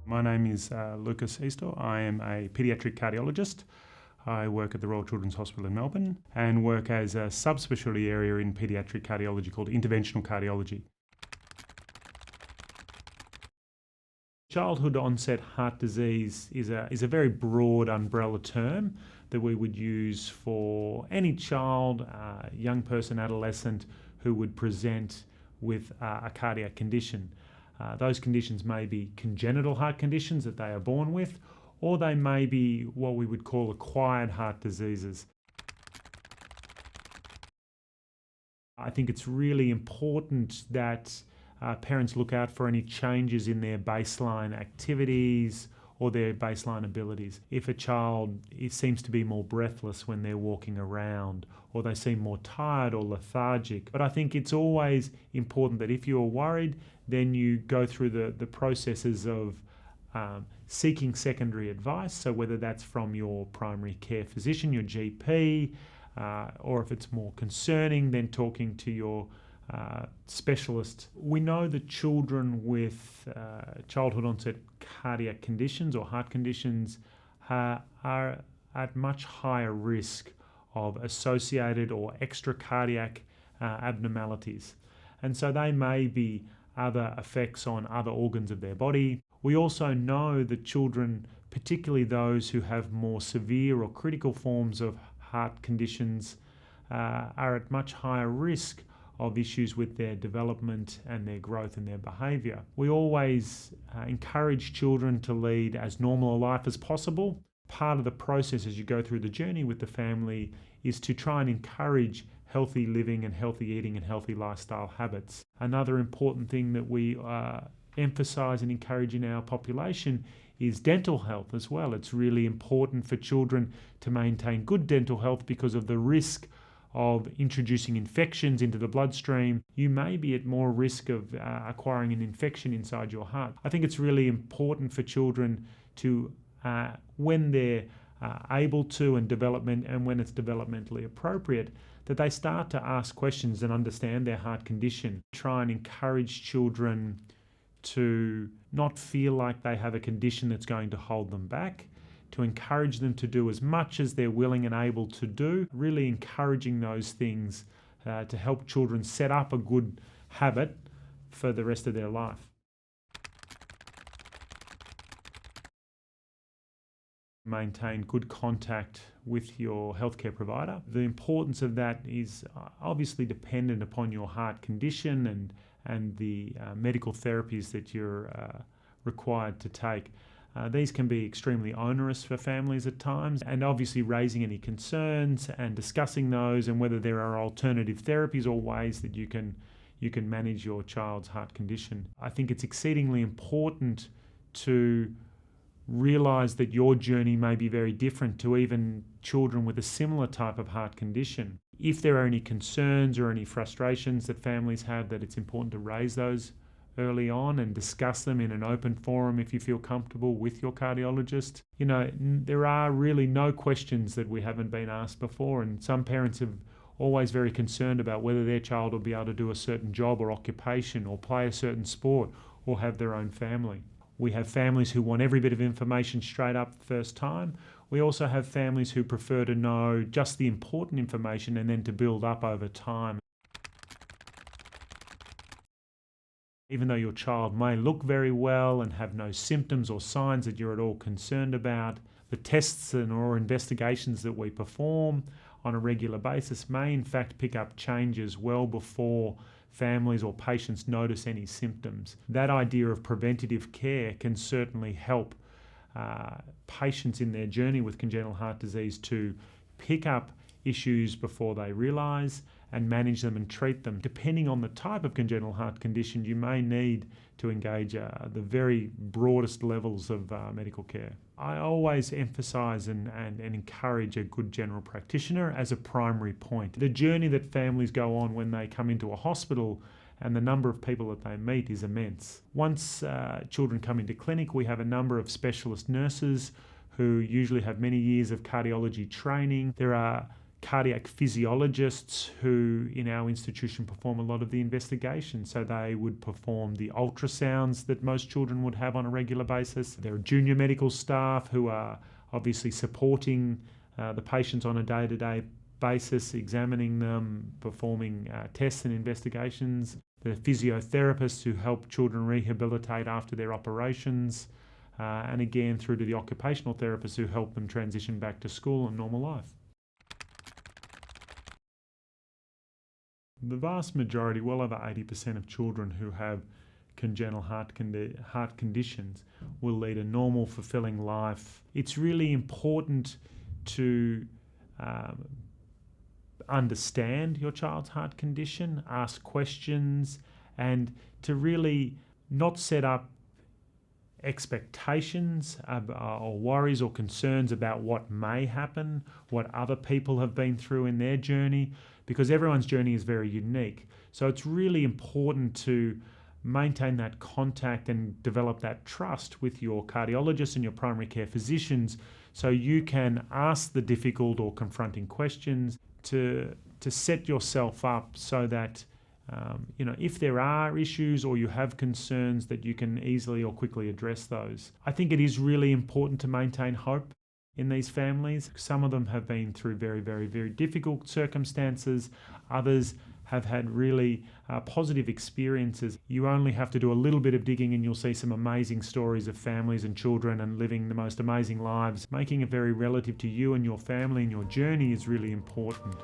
My name is Lucas Eastaugh. I am a paediatric cardiologist. I work at the Royal Children's Hospital in Melbourne and work as a subspecialty area in paediatric cardiology called interventional cardiology. Childhood-onset heart disease is a very broad umbrella term that we would use for any child, young person, adolescent who would present with a cardiac condition. Those conditions may be congenital heart conditions that they are born with, or they may be what we would call acquired heart diseases. I think it's really important that parents look out for any changes in their baseline activities or their baseline abilities. If a child seems to be more breathless when they're walking around, or they seem more tired or lethargic. But I think it's always important that if you're worried, then you go through the processes of seeking secondary advice. So whether that's from your primary care physician, your GP, or if it's more concerning, then talking to your specialist. We know that children with childhood onset cardiac conditions or heart conditions are at much higher risk of associated or extra cardiac abnormalities. And so they may be other effects on other organs of their body. We also know that children, particularly those who have more severe or critical forms of heart conditions, are at much higher risk of issues with their development and their growth and their behaviour. We always encourage children to lead as normal a life as possible. Part of the process as you go through the journey with the family is to try and encourage healthy living and healthy eating and healthy lifestyle habits. Another important thing that we emphasise and encourage in our population is dental health as well. It's really important for children to maintain good dental health because of the risk of introducing infections into the bloodstream. You may be at more risk of acquiring an infection inside your heart. I think it's really important for children to, when they're able to and when it's developmentally appropriate, that they start to ask questions and understand their heart condition. Try and encourage children to not feel like they have a condition that's going to hold them back, to encourage them to do as much as they're willing and able to do, really encouraging those things to help children set up a good habit for the rest of their life. Maintain good contact with your healthcare provider. The importance of that is obviously dependent upon your heart condition and the medical therapies that you're required to take. These can be extremely onerous for families at times, and obviously raising any concerns and discussing those and whether there are alternative therapies or ways that you can manage your child's heart condition. I think it's exceedingly important to realise that your journey may be very different to even children with a similar type of heart condition. If there are any concerns or any frustrations that families have, that it's important to raise those early on and discuss them in an open forum if you feel comfortable with your cardiologist. You know, there are really no questions that we haven't been asked before, and some parents are always very concerned about whether their child will be able to do a certain job or occupation or play a certain sport or have their own family. We have families who want every bit of information straight up the first time. We also have families who prefer to know just the important information and then to build up over time. Even though your child may look very well and have no symptoms or signs that you're at all concerned about, the tests or investigations that we perform on a regular basis may in fact pick up changes well before families or patients notice any symptoms. That idea of preventative care can certainly help patients in their journey with congenital heart disease to pick up issues before they realise and manage them and treat them. Depending on the type of congenital heart condition, you may need to engage the very broadest levels of medical care. I always emphasise and encourage a good general practitioner as a primary point. The journey that families go on when they come into a hospital and the number of people that they meet is immense. Once children come into clinic, we have a number of specialist nurses who usually have many years of cardiology training. There are cardiac physiologists who in our institution perform a lot of the investigation. So they would perform the ultrasounds that most children would have on a regular basis. There are junior medical staff who are obviously supporting the patients on a day-to-day basis, examining them, performing tests and investigations. The physiotherapists who help children rehabilitate after their operations, and again through to the occupational therapists who help them transition back to school and normal life. The vast majority, well over 80% of children who have congenital heart conditions will lead a normal, fulfilling life. It's really important to understand your child's heart condition, ask questions, and to really not set up expectations or worries or concerns about what may happen, what other people have been through in their journey, because everyone's journey is very unique. So it's really important to maintain that contact and develop that trust with your cardiologist and your primary care physicians so you can ask the difficult or confronting questions to set yourself up so that if there are issues or you have concerns that you can easily or quickly address those. I think it is really important to maintain hope in these families. Some of them have been through very, very, very difficult circumstances. Others have had really positive experiences. You only have to do a little bit of digging and you'll see some amazing stories of families and children and living the most amazing lives. Making it very relative to you and your family and your journey is really important.